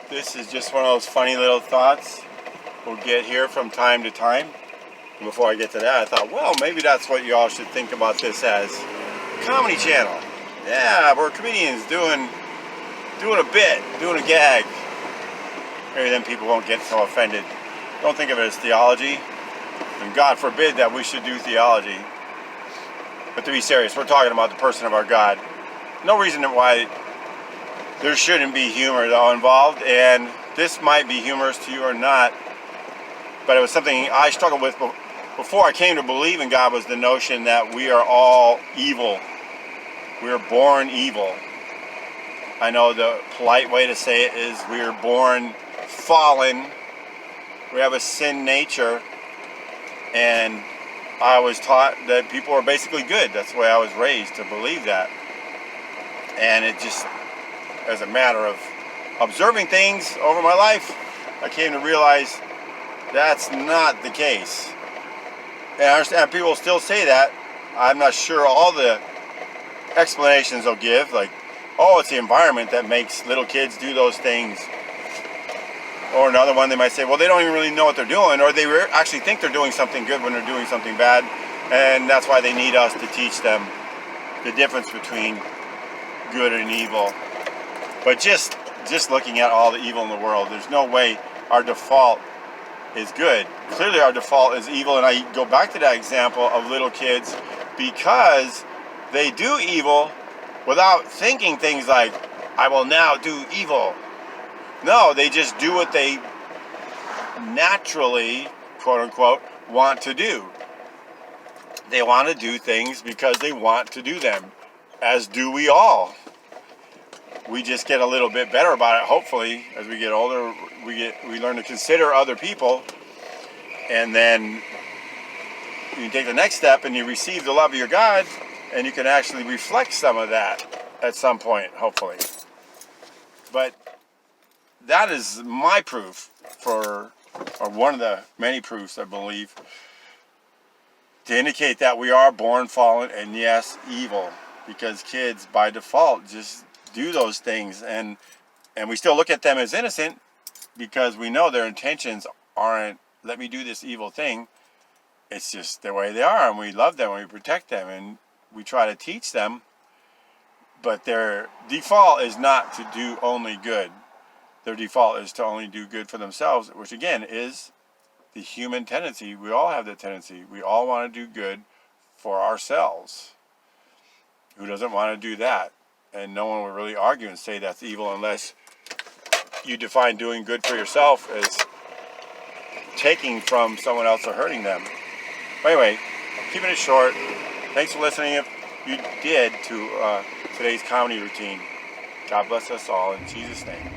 This is just one of those funny little thoughts we'll get here from time to time. And before I get to that, I thought, well, maybe that's what you all should think about this as. Comedy channel. Yeah, we're comedians doing a bit, doing a gag. Maybe then people won't get so offended. Don't think of it as theology. And God forbid that we should do theology. But to be serious, we're talking about the person of our God. No reason why there shouldn't be humor though involved, and this might be humorous to you or not, but it was something I struggled with before I came to believe in God, was the notion that we are all evil. We are born evil. I know the polite way to say it is we are born fallen. We have a sin nature, and I was taught that people are basically good. That's the way I was raised, to believe that. And it just, as a matter of observing things over my life, I came to realize that's not the case. And I understand people still say that. I'm not sure all the explanations they'll give, like, oh, it's the environment that makes little kids do those things. Or another one, they might say, well, they don't even really know what they're doing, or they actually think they're doing something good when they're doing something bad, and that's why they need us to teach them the difference between good and evil. But just looking at all the evil in the world, there's no way our default is good. Clearly our default is evil, and I go back to that example of little kids because they do evil without thinking things like, I will now do evil. No, they just do what they naturally, quote unquote, want to do. They want to do things because they want to do them, as do we all. We just get a little bit better about it. Hopefully, as we get older, we learn to consider other people, and then you take the next step and you receive the love of your God, and you can actually reflect some of that at some point, hopefully. But that is my proof or one of the many proofs, I believe, to indicate that we are born fallen and, yes, evil, because kids by default just do those things, and we still look at them as innocent because we know their intentions aren't, let me do this evil thing. It's just the way they are, and we love them and we protect them and we try to teach them, but their default is not to do only good. Their default is to only do good for themselves, which again is the human tendency. We all have that tendency. We all want to do good for ourselves. Who doesn't want to do that? And no one will really argue and say that's evil unless you define doing good for yourself as taking from someone else or hurting them. But anyway, keeping it short. Thanks for listening if you did to today's comedy routine. God bless us all in Jesus' name.